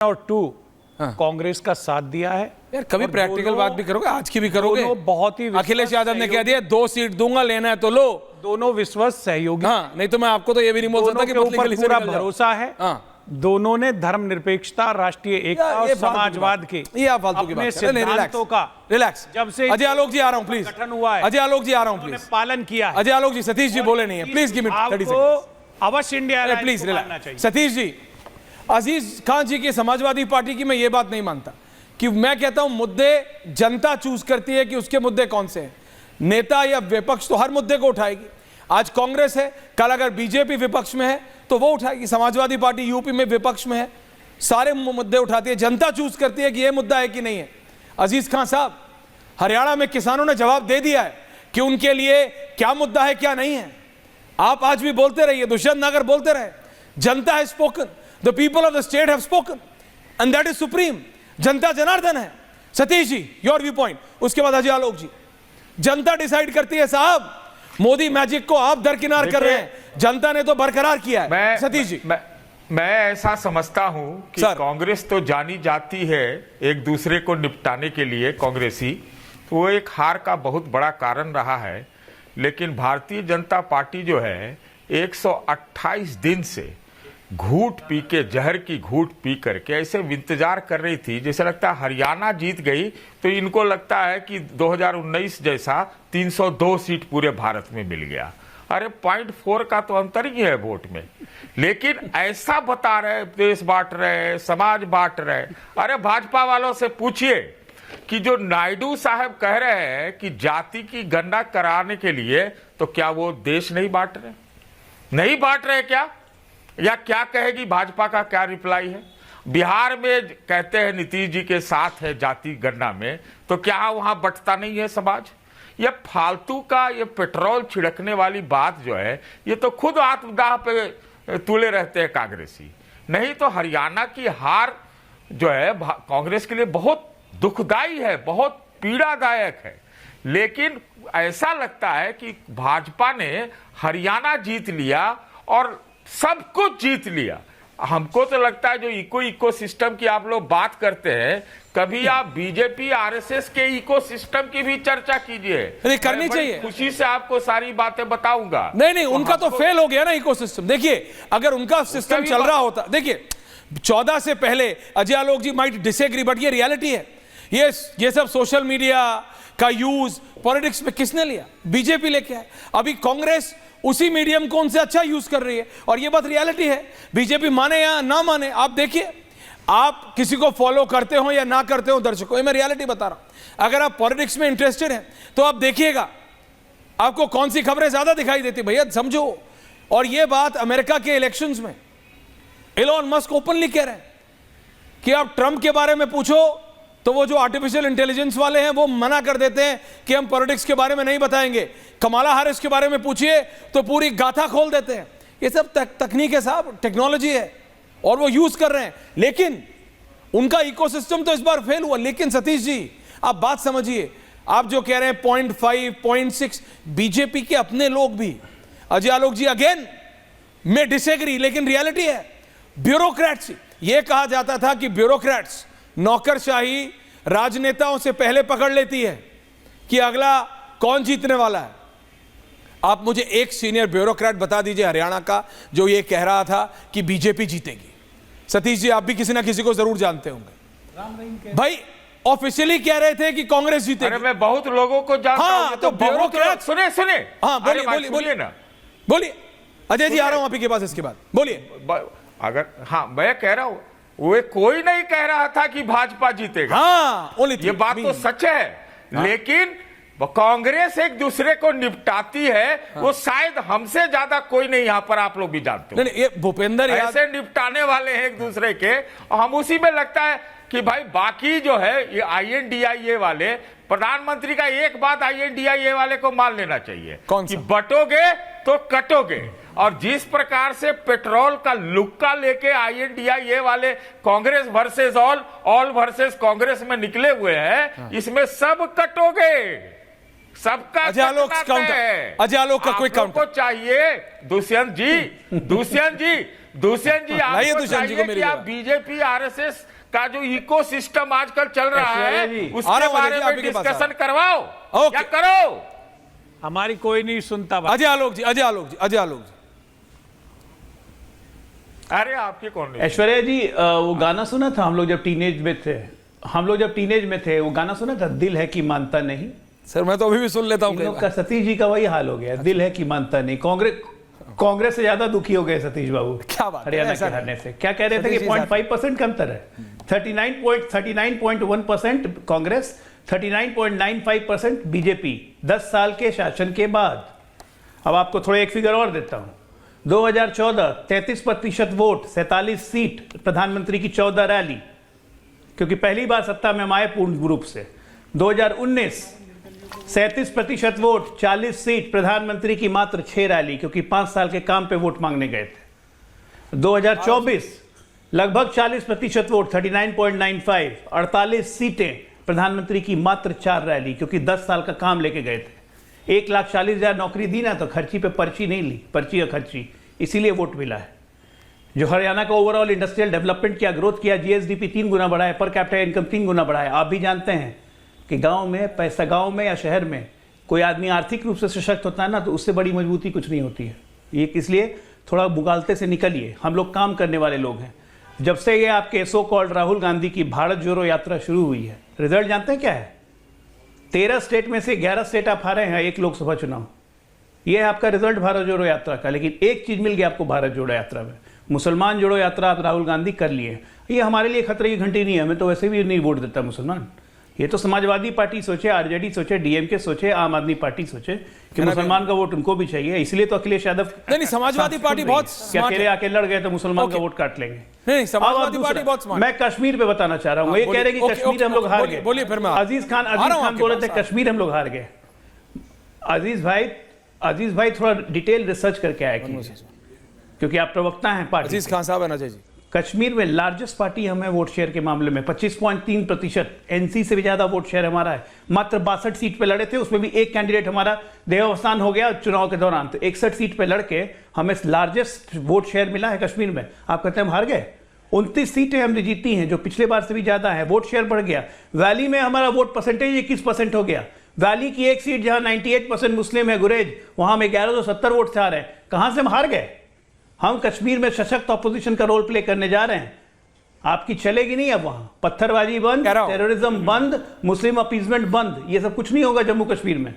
और 2 कांग्रेस का साथ दिया है। यार कभी प्रैक्टिकल बात भी करोगे, आज की भी करोगे। बहुत ही अखिलेश यादव ने कह दिया 2 सीट दूंगा, लेना है तो लो। दोनों विश्वास सहयोगी। हाँ, नहीं तो मैं आपको तो ये भी नहीं बोल सकता कि ऊपर पूरा भरोसा है। हाँ। दोनों ने धर्मनिरपेक्षता, राष्ट्रीय एकता और समाजवाद के ये आप फालतू की बात कर रहे हैं। सिद्धांतों का रिलैक्स। जब से अजय आलोक जी आ रहा हूं प्लीज। गठन हुआ है, अजय आलोक जी आ रहा हूं प्लीज। पालन किया है। अजय आलोक जी, सतीश जी बोले नहीं है, प्लीज गिव मी 30 सेकंड्स। अवश्य India please relax. Satish ji, अजीज खान जी की समाजवादी पार्टी की मैं ये बात नहीं मानता कि मैं कहता हूं मुद्दे जनता चूज करती है कि उसके मुद्दे कौन से हैं। नेता या विपक्ष तो हर मुद्दे को उठाएगी। आज कांग्रेस है, कल अगर बीजेपी विपक्ष में है तो वो उठाएगी। समाजवादी पार्टी यूपी में विपक्ष में है, सारे मुद्दे उठाती है। जनता चूज करती है कि ये मुद्दा है कि नहीं है। अजीज खान साहब, हरियाणा में किसानों ने जवाब दे दिया है कि उनके लिए क्या मुद्दा है क्या नहीं है। आप आज भी बोलते रहिए, दुष्यंत नगर बोलते रहे, जनता has spoken, the people of the state have spoken and that is supreme. जनता जनार्दन है। Satish ji, your view point. उसके बाद अजय आलोक जी। जनता डिसाइड करती है साहब, मोदी मैजिक को आप दरकिनार कर रहे हैं, जनता ने तो बरकरार किया है। सतीश जी, मैं ऐसा समझता हूं कि कांग्रेस तो जानी जाती है एक दूसरे को निपटाने के लिए, कांग्रेसी तो वो एक हार का बहुत बड़ा कारण रहा है। लेकिन भारतीय जनता पार्टी जो है 128 दिन से घूट पी के, जहर की घूट पी करके ऐसे इंतजार कर रही थी जैसे लगता है हरियाणा जीत गई तो इनको लगता है कि 2019 जैसा 302 सीट पूरे भारत में मिल गया। अरे 0.4 का तो अंतर ही है वोट में, लेकिन ऐसा बता रहे, देश बांट रहे, समाज बांट रहे। अरे भाजपा वालों से पूछिए कि जो नायडू साहब कह रहे हैं कि जाति की गणना कराने के लिए, तो क्या वो देश नहीं बांट रहे? नहीं बांट रहे क्या? या क्या कहेगी भाजपा का क्या रिप्लाई है? बिहार में कहते हैं नीतीश जी के साथ है जाति गणना में, तो क्या वहां बंटता नहीं है समाज? ये फालतू का ये पेट्रोल छिड़कने वाली बात जो है, ये तो खुद आत्मदाह पे तुले रहते हैं कांग्रेसी। नहीं तो हरियाणा की हार जो है कांग्रेस के लिए बहुत दुखदाई है, बहुत पीड़ादायक है। लेकिन ऐसा लगता है कि भाजपा ने हरियाणा जीत लिया और सब कुछ जीत लिया। हमको तो लगता है जो इकोसिस्टम की आप लोग बात करते हैं, कभी आप बीजेपी आरएसएस के इकोसिस्टम की भी चर्चा कीजिए। नहीं करनी चाहिए, खुशी से आपको सारी बातें बताऊंगा। नहीं, उनका तो फेल हो गया ना इकोसिस्टम। देखिए, अगर उनका सिस्टम चल रहा होता, देखिए 14 से पहले अजय आलोक जी माइट डिसएग्री, बट ये रियलिटी है। ये सब सोशल मीडिया का यूज पॉलिटिक्स में किसने लिया? बीजेपी लेके आए। अभी कांग्रेस उसी मीडियम को उनसे अच्छा यूज कर रही है, और ये बात रियलिटी है। बीजेपी माने या ना माने, आप देखिए, आप किसी को फॉलो करते हो या ना करते हो दर्शकों, ये मैं रियलिटी बता रहा हूं। अगर आप पॉलिटिक्स में इंटरेस्टेड हैं तो आप देखिएगा आपको कौन सी खबरें ज्यादा दिखाई देती, भैया समझो। और ये बात अमेरिका के इलेक्शंस में एलोन मस्क ओपनली कह रहे हैं कि आप ट्रंप के बारे में पूछो तो वो जो आर्टिफिशियल इंटेलिजेंस वाले हैं वो मना कर देते हैं कि हम पॉलिटिक्स के बारे में नहीं बताएंगे। कमला हैरिस के बारे में पूछिए तो पूरी गाथा खोल देते हैं। ये सब तकनीक है साहब, टेक्नोलॉजी है, और वो यूज कर रहे हैं। लेकिन उनका इकोसिस्टम तो इस बार फेल हुआ। लेकिन सतीश जी, आप बात समझिए, आप जो कह रहे हैं 0.5, 0.6, बीजेपी के अपने लोग भी, अजय आलोक जी अगेन मैं डिसएग्री, लेकिन रियलिटी है। ब्यूरोक्रेट्स, ये कहा जाता था कि ब्यूरोक्रेट्स, नौकरशाही राजनेताओं से पहले पकड़ लेती है कि अगला कौन जीतने वाला है। आप मुझे एक सीनियर ब्यूरोक्रेट बता दीजिए हरियाणा का जो ये कह रहा था कि बीजेपी जीतेगी। सतीश जी, आप भी किसी ना किसी को जरूर जानते होंगे। भाई ऑफिशियली कह रहे थे कि कांग्रेस जीतेगी। अरे मैं बहुत लोगों को जानता हूं। तो ब्यूरोक्रेट सुने। हाँ, बोलिए ना, बोलिए। अजय जी, आ रहा हूं आपके पास, इसके बाद बोलिए। अगर हाँ, मैं कह रहा हूं, वो कोई नहीं कह रहा था कि भाजपा जीतेगा। हाँ, ये बात तो सच है। हाँ? लेकिन कांग्रेस एक दूसरे को निपटाती है। हाँ? वो शायद हमसे ज्यादा कोई नहीं यहाँ पर, आप लोग भी जानते हो। नहीं, ये भूपेंद्र ऐसे निपटाने वाले हैं एक दूसरे के, और हम उसी में लगता है कि भाई बाकी जो है ये INDIA वाले, प्रधानमंत्री का एक बात INDIA वाले को मान लेना चाहिए कि बटोगे तो कटोगे। और जिस प्रकार से पेट्रोल का लुक्का लेके INDIA वाले Congress versus all versus Congress में निकले हुए हैं, हाँ। इसमें सब कटोगे, सबका अजय आलोक का कोई काउंटर को चाहिए। दुष्यंत जी, आप दुष्यंत जी को मेरी बीजेपी RSS का जो इकोसिस्टम आजकल चल रहा है आ उसके रहा हूं बारे अजय जी, में आपके पास आ डिस्कशन करवाओ ओके। या करो। हमारी कोई नहीं सुनता बात। अजय आलोक जी, अजय आलोक जी, अजय आलोक जी। अरे आपके कौन नहीं? ऐश्वर्या जी, वो गाना सुना था हम लोग जब टीनेज में थे, वो गाना सुना था, दिल है कि मानता नहीं। सर मैं तो अभी भी सुन लेता हूँ इन कई लोग बार। का सतीश जी का वही हाल हो गया, दिल है कि मानता नहीं। कांग्रेस से ज्यादा दुखी हो गए सतीश बाबू क्या बात है, हरियाणा ऐसा के हारने से। क्या कह रहे थे सतीश कि जी 0.5% का अंतर है। 39.1% कांग्रेस, 39.95% बीजेपी 10 साल के शासन के बाद। अब आपको थोड़ा एक फिगर और देता हूं। 2014 33% वोट, 47 सीट, प्रधानमंत्री की 14 रैली, क्योंकि पहली बार सत्ता में हम आए पूर्ण रूप से। 2019 37% वोट, 40 सीट, प्रधानमंत्री की मात्र 6 रैली, क्योंकि 5 साल के काम पे वोट मांगने गए थे। 2024 लगभग 40% वोट, 39.95, 48 सीटें, प्रधानमंत्री की मात्र 4 रैली, क्योंकि 10 साल का काम लेके गए थे। 1,40,000 नौकरी दी ना, तो खर्ची पे पर्ची नहीं ली, पर्ची और खर्ची, इसीलिए वोट मिला है। जो हरियाणा का ओवरऑल इंडस्ट्रियल डेवलपमेंट किया, ग्रोथ किया, जीएसडीपी 3 गुना बढ़ा है, पर कैपिटा इनकम 3 गुना बढ़ा है। आप भी जानते हैं कि गांव में या शहर में कोई आदमी आर्थिक रूप से सशक्त होता है ना, तो उससे बड़ी मजबूती कुछ नहीं होती है। ये इसलिए थोड़ा बुगालते से निकलिए, हम लोग काम करने वाले लोग हैं। जब से ये आपके सो कॉल्ड राहुल गांधी की भारत जोड़ो यात्रा शुरू हुई है, रिजल्ट जानते हैं क्या है? 13 स्टेट में से 11 स्टेट आप हारे हैं, एक लोकसभा चुनाव। ये है आपका रिजल्ट भारत जोड़ो यात्रा का। लेकिन एक चीज मिल गया आपको भारत जोड़ो यात्रा में, मुसलमान जोड़ो यात्रा आप राहुल गांधी कर लिए। ये हमारे लिए खतरे की घंटी नहीं है, हमें तो वैसे भी नहीं वोट देता मुसलमान। ये तो समाजवादी पार्टी सोचे, आरजेडी सोचे, डीएमके सोचे, आम आदमी पार्टी सोचे कि मुसलमान का वोट उनको भी चाहिए। इसलिए तो अखिलेश यादव नहीं, समाजवादी पार्टी बहुत क्या स्मार्ट अकेले है। आके लड़ गए तो मुसलमान का वोट काट लेंगे। नहीं, अब समाजवादी दूसरा, पार्टी बहुत स्मार्ट है। मैं कश्मीर पे बताना चाह रहा हूँ। ये कह रहे हैं कि ओके, कश्मीर ओके, हम लोग हार बोलिए, गए। बोलिए, फिर मैं अजीज खान आ रहा हूं आपके बोल रहे थे पास। कश्मीर हम लोग हार गए। अजीज भाई थोड़ा डिटेल रिसर्च करके आए, क्योंकि आप प्रवक्ता हैं पार्टी। अजीज खान साहब है ना अजय जी। कश्मीर में लार्जेस्ट पार्टी हमें वोट शेयर के मामले में 25.3%, एनसी से भी ज्यादा वोट शेयर हमारा है। मात्र 62 सीट पे लड़े थे, उसमें भी एक कैंडिडेट हमारा देहावसान हो गया चुनाव के दौरान, तो 61 सीट पे लड़के हमें लार्जेस्ट वोट शेयर मिला है कश्मीर में। आप कहते हैं हम हार गए? 29 सीटें हमने जीती हैं, जो पिछले बार से भी ज्यादा है, वोट शेयर बढ़ गया। वैली में हमारा वोट परसेंटेज 21% हो गया। वैली की एक सीट जहां 98% मुस्लिम है, गुरेज, वहां हम 1170 वोट से आ रहे हैं। कहां से हम हार गए? हम कश्मीर में सशक्त ऑपोजिशन का रोल प्ले करने जा रहे हैं। आपकी चलेगी नहीं अब वहां। पत्थरबाजी बंद, टेररिज्म बंद, मुस्लिम अपीजमेंट बंद, ये सब कुछ नहीं होगा जम्मू कश्मीर में।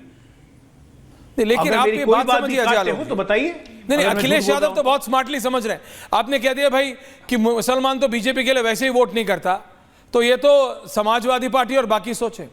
लेकिन आप ये बात समझिए अजय आलोक, तो बताइए। नहीं, अखिलेश यादव तो बहुत स्मार्टली समझ रहे हैं। आपने कह दिया भाई कि मुसलमान तो बीजेपी के लिए वैसे ही वोट नहीं करता, तो ये तो समाजवादी पार्टी और बाकी सोच है।